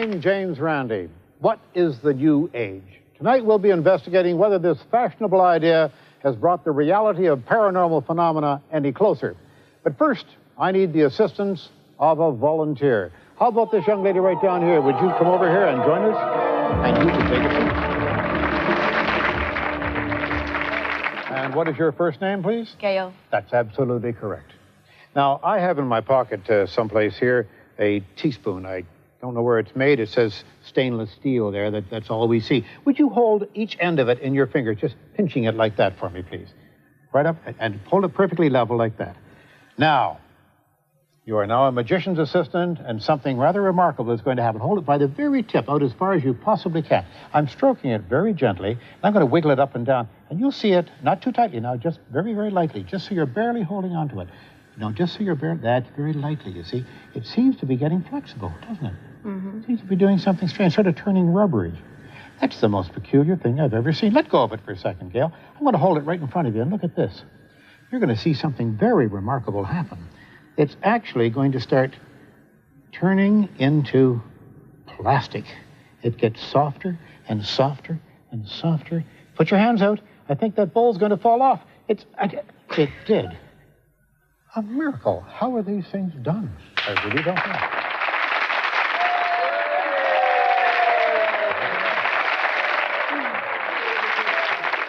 I'm James Randi. What is the new age? Tonight we'll be investigating whether this fashionable idea has brought the reality of paranormal phenomena any closer. But first, I need the assistance of a volunteer. How about this young lady right down here? Would you come over here and join us? And you can take a seat. And what is your first name, please? Gail. That's absolutely correct. Now, I have in my pocket someplace here a teaspoon. I don't know where it's made. It says stainless steel there. That's all we see. Would you hold each end of it in your finger, just pinching it like that for me, please? Right up, and hold it perfectly level like that. Now, you are now a magician's assistant, and something rather remarkable is going to happen. Hold it by the very tip, out as far as you possibly can. I'm stroking it very gently, and I'm going to wiggle it up and down, and you'll see it, not too tightly now, just very, very lightly, just so you're barely holding on to it. No, just so you're barely, that's very lightly, you see. It seems to be getting flexible, doesn't it? Mm-hmm. It seems to be doing something strange, sort of turning rubbery. That's the most peculiar thing I've ever seen. Let go of it for a second, Gail. I'm going to hold it right in front of you, and look at this. You're going to see something very remarkable happen. It's actually going to start turning into plastic. It gets softer and softer and softer. Put your hands out. I think that bowl's going to fall off. It did. A miracle. How are these things done? I really don't know.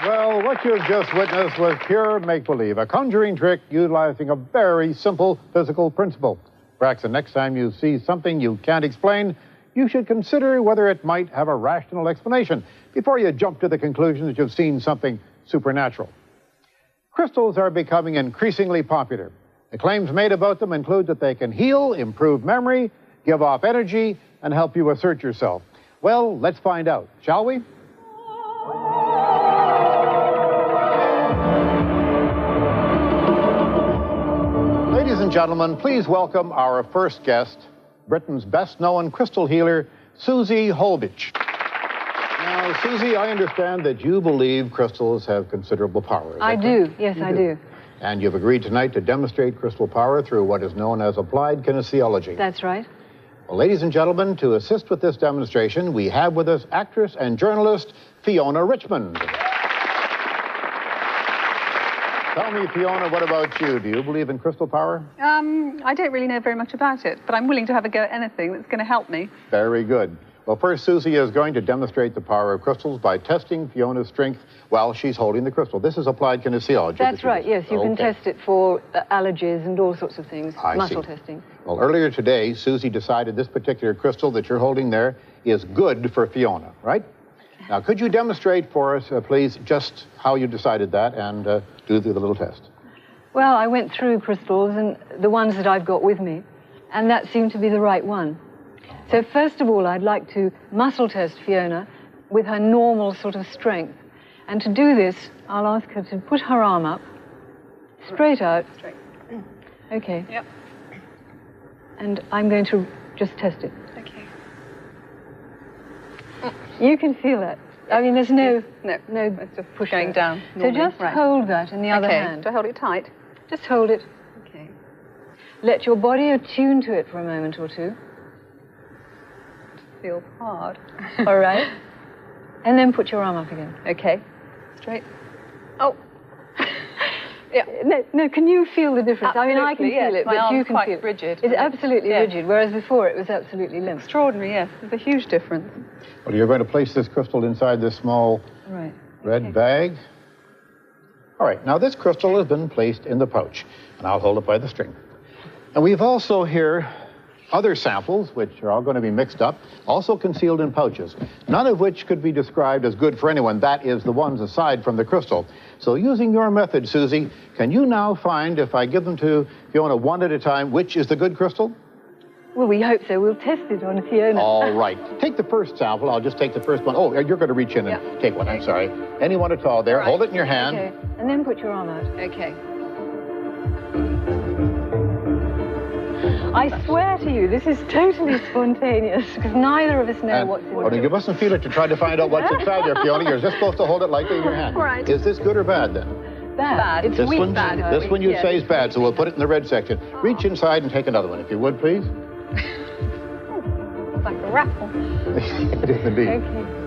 Well, what you've just witnessed was pure make-believe, a conjuring trick utilizing a very simple physical principle. Perhaps the next time you see something you can't explain, you should consider whether it might have a rational explanation before you jump to the conclusion that you've seen something supernatural. Crystals are becoming increasingly popular. The claims made about them include that they can heal, improve memory, give off energy, and help you assert yourself. Well, let's find out, shall we? Ladies and gentlemen, please welcome our first guest, Britain's best-known crystal healer, Susie Holbitch. Now, Susie, I understand that you believe crystals have considerable power. I do. Yes, I do. And you've agreed tonight to demonstrate crystal power through what is known as applied kinesiology. That's right. Well, ladies and gentlemen, to assist with this demonstration, we have with us actress and journalist Fiona Richmond. Tell me, Fiona, what about you? Do you believe in crystal power? I don't really know very much about it, but I'm willing to have a go at anything that's going to help me. Very good. Well, first, Susie is going to demonstrate the power of crystals by testing Fiona's strength while she's holding the crystal. This is applied kinesiology. That's right, yes. You can test it for allergies and all sorts of things. Muscle testing. Well, earlier today, Susie decided this particular crystal that you're holding there is good for Fiona, right? Now, could you demonstrate for us, please, just how you decided that and do the little test? Well, I went through crystals and the ones that I've got with me, and that seemed to be the right one. So first of all, I'd like to muscle test Fiona with her normal sort of strength. And to do this, I'll ask her to put her arm up, straight out. Straight. Okay. Yep. And I'm going to just test it. Okay. You can feel that. I mean, there's no it's just push going down. So just hold that in the other hand. Do I hold it tight? Just hold it. Okay. Let your body attune to it for a moment or two. Feels hard. All right. And then put your arm up again. Okay. Straight. Oh. Yeah. No, can you feel the difference? Absolutely, I mean, I can feel it, but you can feel it. Quite rigid. It's absolutely rigid, whereas before it was absolutely limp. Extraordinary, yes. There's a huge difference. Well, you're going to place this crystal inside this small red bag. All right, now this crystal has been placed in the pouch, and I'll hold it by the string. And we've also here other samples, which are all going to be mixed up, also concealed in pouches, none of which could be described as good for anyone. That is, the ones aside from the crystal. So using your method, Susie, can you now find, if I give them to Fiona one at a time, which is the good crystal? Well, we hope so. We'll test it on Fiona. All right. Take the first sample. I'll just take the first one. Oh, you're going to reach in and take one. I'm sorry. Anyone at all there. Right. Hold it in your hand. Okay. And then put your arm out. Okay. I swear to you, this is totally spontaneous, because neither of us know what's in it. Oh, you mustn't feel it to try to find out what's inside there, Fiona. You're just supposed to hold it lightly in your hand. Right. Is this good or bad, then? Bad. It's this weak one, bad. This one you say is bad, so we'll put it in the red section. Reach inside and take another one, if you would, please. Sounds like a raffle. It is indeed. Okay.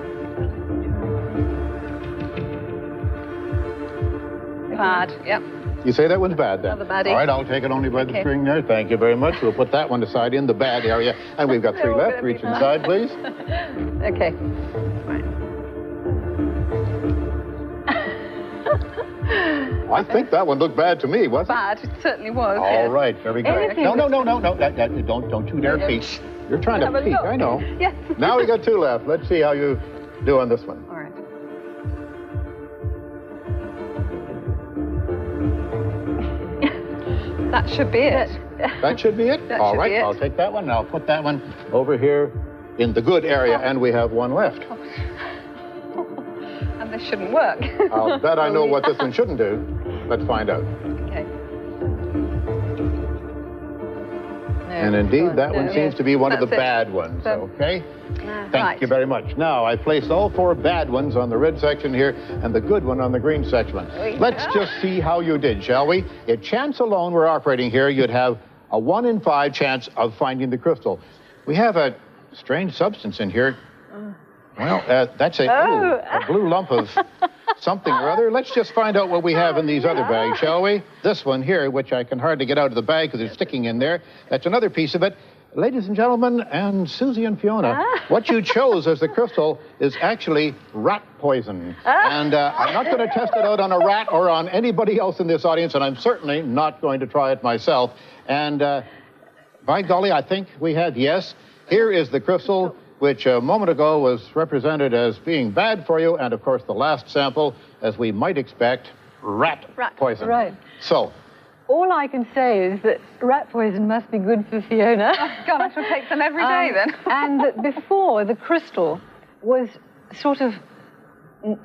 Bad, yep. You say that one's bad, then? Another baddie. All right, I'll take it only by the string there. Thank you very much. We'll put that one aside in the bad area. And we've got 3 left. Reach inside, please. Okay. Right. I think that one looked bad to me, wasn't it? Bad, it certainly was. All right, very good. Anything No. Don't you dare peek. You're trying to peek, I know. Yes. Now we got 2 left. Let's see how you do on this one. All right. That should be it. That should be it? That All should right, be it. I'll take that one, and I'll put that one over here in the good area, and we have 1 left. And this shouldn't work. I'll bet I know what this one shouldn't do. Let's find out. Okay. And indeed, that one seems to be one of the That's it. bad ones, okay? Thank Right. you very much. Now, I've placed all 4 bad ones on the red section here and the good one on the green section. Let's just see how you did, shall we? If chance alone were operating here, you'd have a 1 in 5 chance of finding the crystal. We have a strange substance in here. Well, that's a blue lump of something or other. Let's just find out what we have in these other bags, shall we? This one here, which I can hardly get out of the bag because it's sticking in there, that's another piece of it. Ladies and gentlemen, and Susie and Fiona, what you chose as the crystal is actually rat poison. And I'm not going to test it out on a rat or on anybody else in this audience, and I'm certainly not going to try it myself. And by golly, I think we had, yes, here is the crystal, which a moment ago was represented as being bad for you, and of course the last sample, as we might expect, rat poison. Right. So, All I can say is that rat poison must be good for Fiona. God, I shall take them every day then. And that before, the crystal was sort of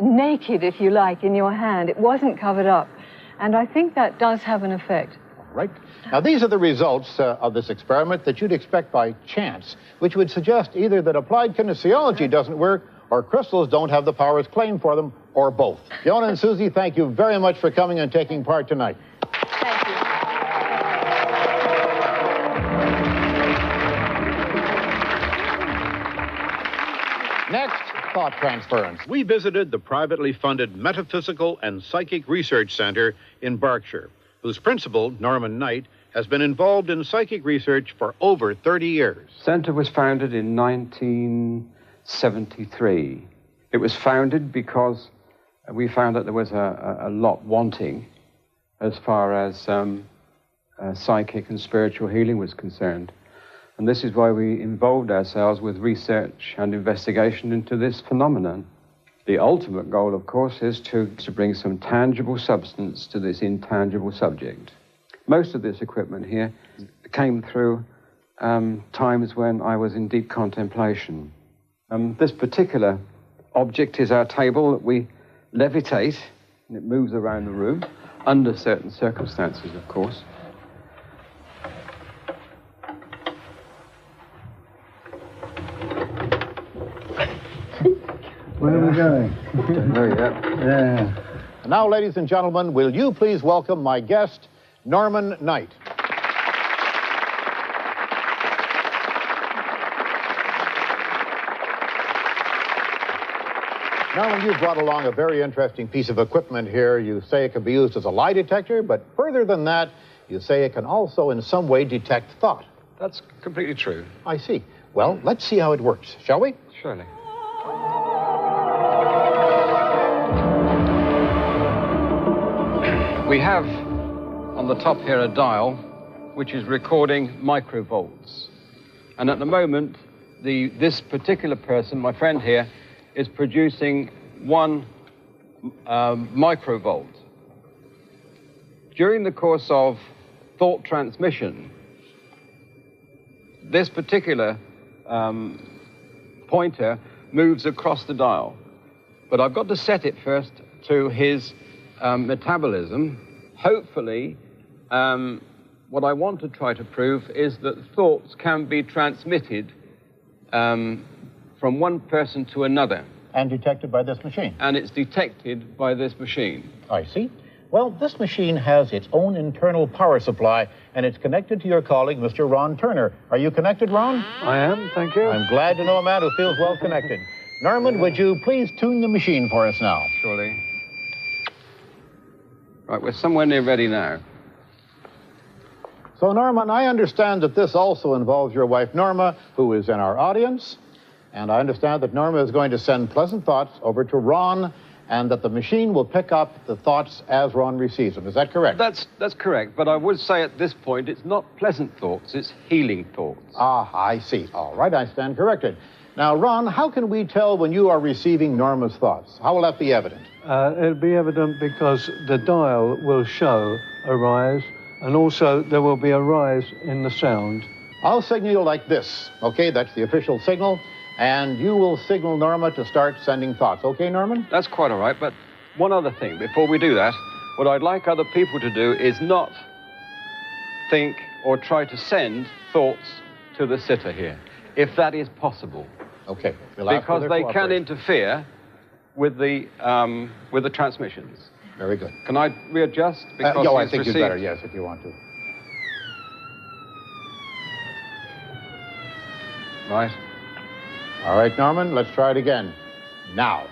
naked, if you like, in your hand. It wasn't covered up. And I think that does have an effect. right. Now, these are the results of this experiment that you'd expect by chance, which would suggest either that applied kinesiology doesn't work, or crystals don't have the powers claimed for them, or both. Fiona and Susie, thank you very much for coming and taking part tonight. Thank you. Next, thought transference. We visited the privately funded Metaphysical and Psychic Research Center in Berkshire, whose principal, Norman Knight, has been involved in psychic research for over 30 years. The center was founded in 1973. It was founded because we found that there was a lot wanting as far as psychic and spiritual healing was concerned. And this is why we involved ourselves with research and investigation into this phenomenon. The ultimate goal, of course, is to bring some tangible substance to this intangible subject. Most of this equipment here came through times when I was in deep contemplation. This particular object is our table that we levitate, and it moves around the room, under certain circumstances, of course. Where are we going? Don't know yet. Yeah. And now, ladies and gentlemen, will you please welcome my guest, Norman Knight. Norman, you've brought along a very interesting piece of equipment here. You say it can be used as a lie detector, but further than that, you say it can also in some way detect thought. That's completely true. I see. Well, let's see how it works, shall we? Surely. We have on the top here a dial which is recording microvolts. And at the moment, this particular person, my friend here, is producing 1 microvolt. During the course of thought transmission, this particular pointer moves across the dial. But I've got to set it first to his metabolism. Hopefully, what I want to try to prove is that thoughts can be transmitted from one person to another. And detected by this machine. And it's detected by this machine. I see. Well, this machine has its own internal power supply, and it's connected to your colleague, Mr. Ron Turner. Are you connected, Ron? I am, thank you. I'm glad to know a man who feels well connected. Norman, would you please tune the machine for us now? Surely. Right, we're somewhere near ready now. So, Norman, I understand that this also involves your wife, Norma, who is in our audience. And I understand that Norma is going to send pleasant thoughts over to Ron, and that the machine will pick up the thoughts as Ron receives them. Is that correct? That's correct, but I would say at this point it's not pleasant thoughts, it's healing thoughts. Ah, I see. All right, I stand corrected. Now, Ron, how can we tell when you are receiving Norma's thoughts? How will that be evident? It'll be evident because the dial will show a rise, and also there will be a rise in the sound. I'll signal you like this. Okay, that's the official signal. And you will signal Norma to start sending thoughts. Okay, Norman? That's quite all right, but one other thing. Before we do that, what I'd like other people to do is not think or try to send thoughts to the sitter here, if that is possible. Okay. Because they can interfere with the transmissions. Very good. Can I readjust? Because I think you'd better, yes, if you want to. Right. All right, Norman, let's try it again. Now.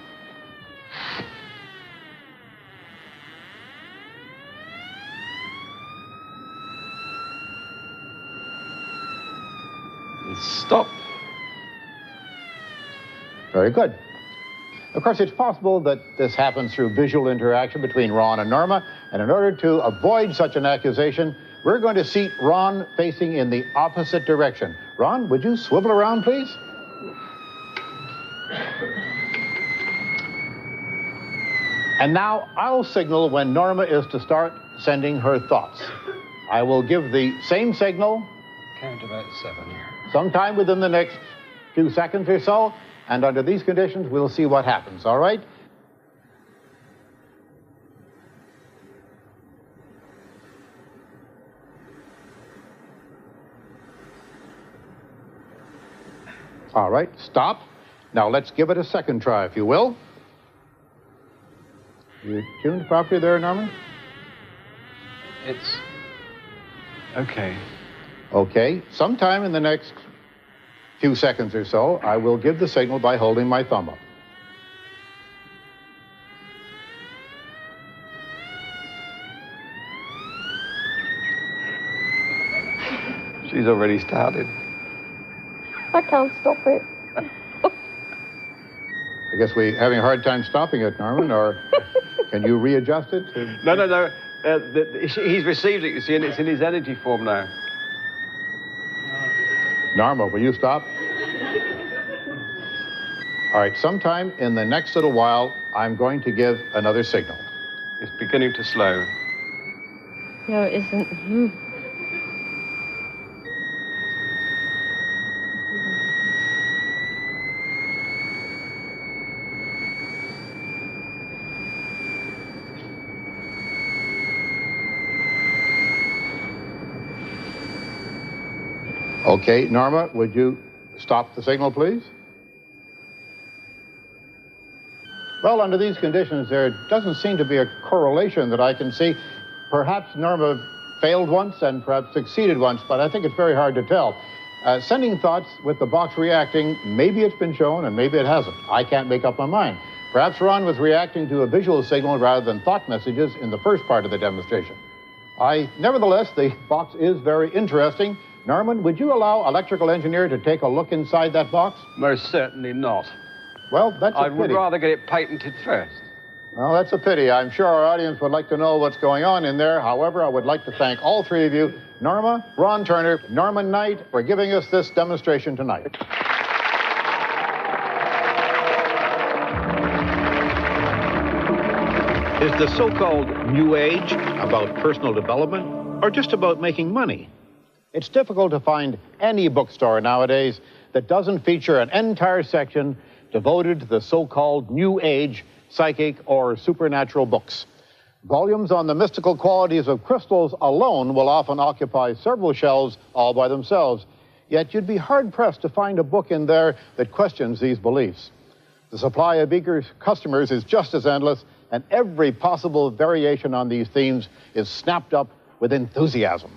Stop. Very good. Of course, it's possible that this happens through visual interaction between Ron and Norma, and in order to avoid such an accusation, we're going to seat Ron facing in the opposite direction. Ron, would you swivel around, please? And now I'll signal when Norma is to start sending her thoughts. I will give the same signal. Count about 7. Sometime within the next few seconds or so, and under these conditions, we'll see what happens, all right? All right, stop. Now let's give it a second try, if you will. You tuned properly there, Norman? It's okay. Okay, sometime in the next few seconds or so, I will give the signal by holding my thumb up. She's already started. I can't stop it. I guess we're having a hard time stopping it, Norman, or can you readjust it? No. He's received it, you see, and it's in his energy form now. Norma, will you stop? All right, sometime in the next little while, I'm going to give another signal. It's beginning to slow. No, it isn't. Okay, Norma, would you stop the signal, please? Well, under these conditions, there doesn't seem to be a correlation that I can see. Perhaps Norma failed once and perhaps succeeded once, but I think it's very hard to tell. Sending thoughts with the box reacting, maybe it's been shown and maybe it hasn't. I can't make up my mind. Perhaps Ron was reacting to a visual signal rather than thought messages in the first part of the demonstration. Nevertheless, the box is very interesting. Norman, would you allow electrical engineer to take a look inside that box? Most certainly not. Well, that's a pity. I would rather get it patented first. Well, that's a pity. I'm sure our audience would like to know what's going on in there. However, I would like to thank all three of you, Norma, Ron Turner, Norman Knight, for giving us this demonstration tonight. Is the so-called New Age about personal development or just about making money? It's difficult to find any bookstore nowadays that doesn't feature an entire section devoted to the so-called New Age, psychic, or supernatural books. Volumes on the mystical qualities of crystals alone will often occupy several shelves all by themselves, yet you'd be hard-pressed to find a book in there that questions these beliefs. The supply of eager customers is just as endless, and every possible variation on these themes is snapped up with enthusiasm.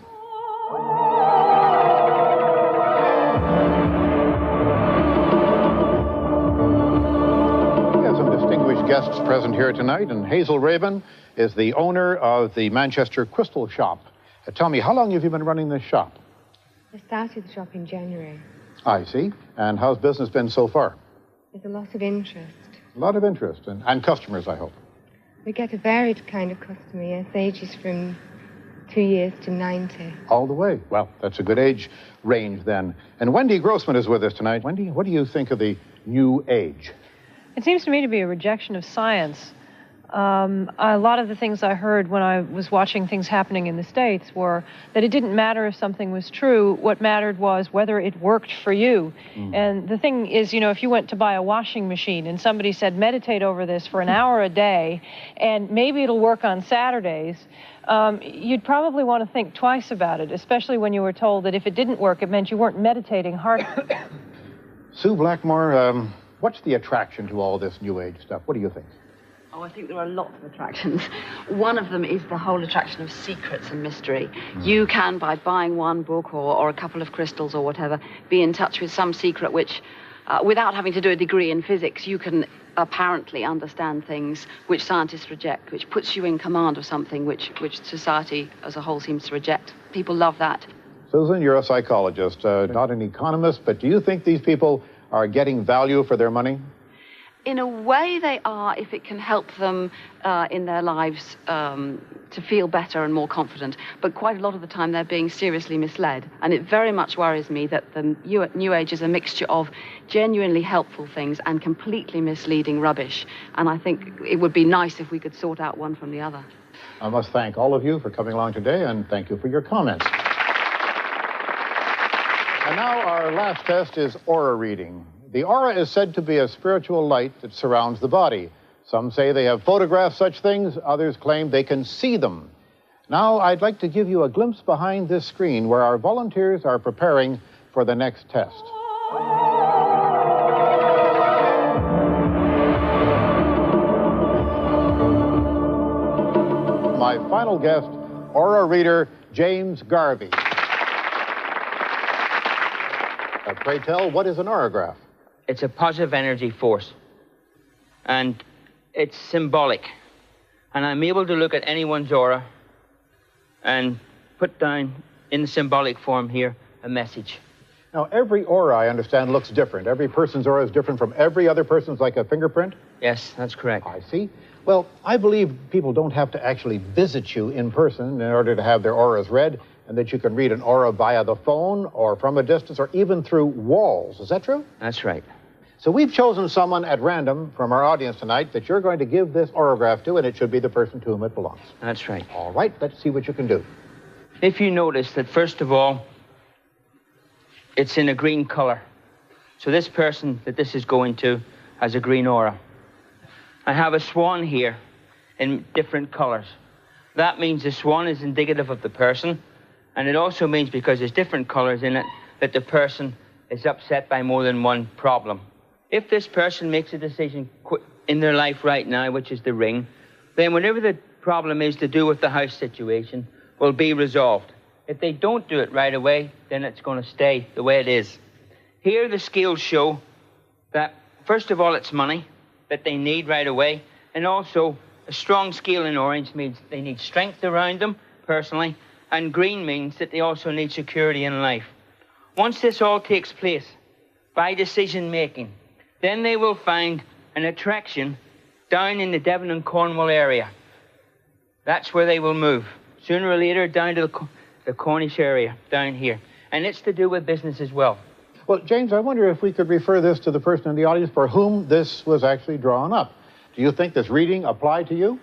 We have some distinguished guests present here tonight, and Hazel Raven is the owner of the Manchester Crystal Shop. Tell me, how long have you been running this shop? I started the shop in January. I see. And how's business been so far? There's a lot of interest. A lot of interest, and customers, I hope. We get a varied kind of customer, yes, ages from 2 years to 90. All the way. Well, that's a good age range then. And Wendy Grossman is with us tonight. Wendy, what do you think of the New Age? It seems to me to be a rejection of science. A lot of the things I heard when I was watching things happening in the States were that it didn't matter if something was true. What mattered was whether it worked for you. And the thing is, you know, if you went to buy a washing machine and somebody said, meditate over this for an hour a day, and maybe it'll work on Saturdays, you'd probably want to think twice about it, especially when you were told that if it didn't work, it meant you weren't meditating hard. Sue Blackmore, what's the attraction to all this New Age stuff? What do you think? Oh, I think there are lots of attractions. One of them is the whole attraction of secrets and mystery. You can, by buying one book or a couple of crystals or whatever, be in touch with some secret which, without having to do a degree in physics, you can apparently understand things which scientists reject, which puts you in command of something which society as a whole seems to reject. People love that. Susan, you're a psychologist, not an economist, but do you think these people are getting value for their money? In a way they are, if it can help them in their lives to feel better and more confident. But quite a lot of the time they're being seriously misled. And it very much worries me that the New Age is a mixture of genuinely helpful things and completely misleading rubbish. And I think it would be nice if we could sort out one from the other. I must thank all of you for coming along today, and thank you for your comments. And now our last test is aura reading. The aura is said to be a spiritual light that surrounds the body. Some say they have photographed such things, others claim they can see them. Now, I'd like to give you a glimpse behind this screen where our volunteers are preparing for the next test. My final guest, aura reader James Garvey. Pray tell, what is an aurograph? It's a positive energy force, and it's symbolic. And I'm able to look at anyone's aura and put down in symbolic form here a message. Now, every aura, I understand, looks different. Every person's aura is different from every other person's, like a fingerprint? Yes, that's correct. I see. Well, I believe people don't have to actually visit you in person in order to have their auras read, and that you can read an aura via the phone or from a distance or even through walls. Is that true? That's right. So we've chosen someone at random from our audience tonight that you're going to give this aurograph to, and it should be the person to whom it belongs. That's right. All right, let's see what you can do. If you notice that, first of all, it's in a green color. So this person that this is going to has a green aura. I have a swan here in different colors. That means the swan is indicative of the person, and it also means, because there's different colors in it, that the person is upset by more than one problem. If this person makes a decision in their life right now, which is the ring, then whatever the problem is to do with the house situation will be resolved. If they don't do it right away, then it's going to stay the way it is. Here the scales show that, first of all, it's money that they need right away, and also a strong scale in orange means they need strength around them, personally, and green means that they also need security in life. Once this all takes place by decision-making, then they will find an attraction down in the Devon and Cornwall area. That's where they will move, sooner or later, down to the Cornish area, down here. And it's to do with business as well. Well, James, I wonder if we could refer this to the person in the audience for whom this was actually drawn up. Do you think this reading applied to you?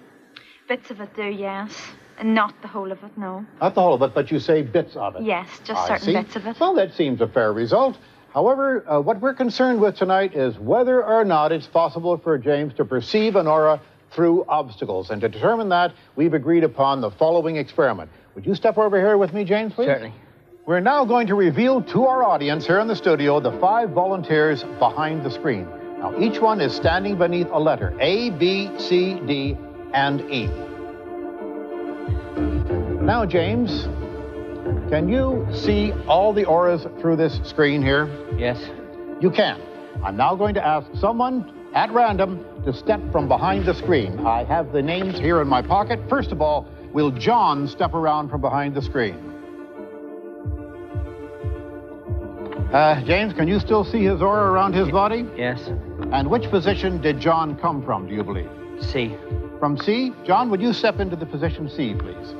Bits of it do, yes. And not the whole of it, no. Not the whole of it, but you say bits of it. Yes, just certain bits of it. Well, that seems a fair result. However, what we're concerned with tonight is whether or not it's possible for James to perceive an aura through obstacles. And to determine that, we've agreed upon the following experiment. Would you step over here with me, James, please? Certainly. We're now going to reveal to our audience here in the studio the 5 volunteers behind the screen. Now, each one is standing beneath a letter, A, B, C, D, and E. Now, James, can you see all the auras through this screen here? Yes. You can. I'm now going to ask someone at random to step from behind the screen. I have the names here in my pocket. First of all, will John step around from behind the screen? James, can you still see his aura around his body? Yes. And which position did John come from, do you believe? C. From C? John, would you step into the position C, please?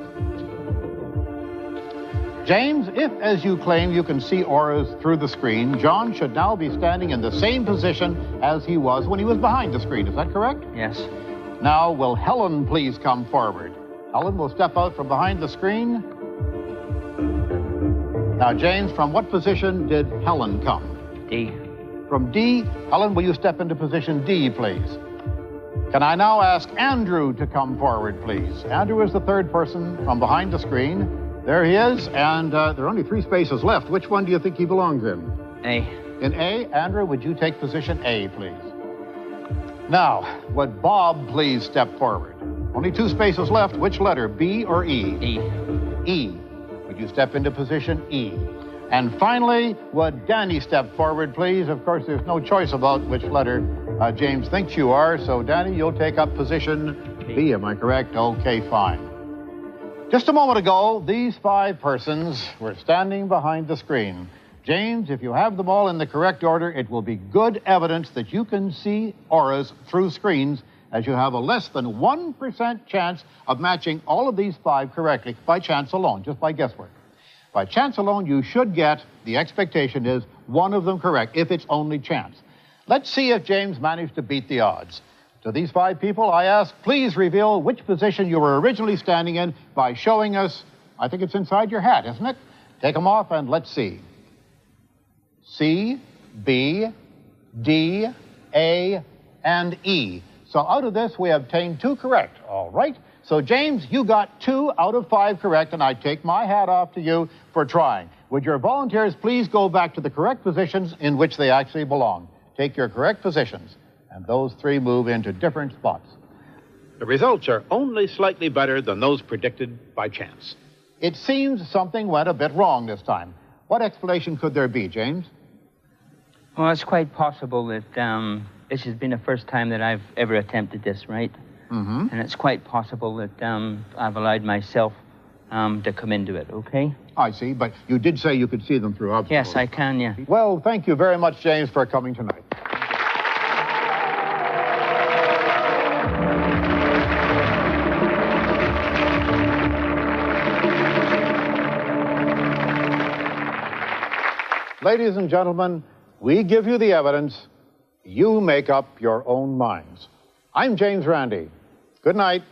James, if, as you claim, you can see auras through the screen, John should now be standing in the same position as he was when he was behind the screen. Is that correct? Yes. Now, will Helen please come forward? Helen will step out from behind the screen. Now, James, from what position did Helen come? D. From D. Helen, will you step into position D, please? Can I now ask Andrew to come forward, please? Andrew is the third person from behind the screen. There he is, and there are only 3 spaces left. Which one do you think he belongs in? A. In A. Andrew, would you take position A, please? Now, would Bob please step forward? Only 2 spaces left. Which letter, B or E? E. E. Would you step into position E? And finally, would Danny step forward, please? Of course, there's no choice about which letter James thinks you are, so Danny, you'll take up position B, am I correct? Okay, fine. Just a moment ago, these 5 persons were standing behind the screen. James, if you have them all in the correct order, it will be good evidence that you can see auras through screens, as you have a less than 1% chance of matching all of these 5 correctly by chance alone, just by guesswork. By chance alone, you should get, the expectation is, one of them correct, if it's only chance. Let's see if James managed to beat the odds. To these 5 people, I ask, please reveal which position you were originally standing in by showing us, I think it's inside your hat, isn't it? Take them off and let's see. C, B, D, A, and E. So out of this, we obtained 2 correct. All right. So, James, you got 2 out of 5 correct, and I take my hat off to you for trying. Would your volunteers please go back to the correct positions in which they actually belong? Take your correct positions, and those 3 move into different spots. The results are only slightly better than those predicted by chance. It seems something went a bit wrong this time. What explanation could there be, James? Well, it's quite possible that this has been the first time that I've ever attempted this, right? Mm-hmm. And it's quite possible that I've allowed myself to come into it, okay? I see, but you did say you could see them through obstacles. Yes, I can, yeah. Well, thank you very much, James, for coming tonight. Ladies and gentlemen, we give you the evidence. You make up your own minds. I'm James Randi. Good night.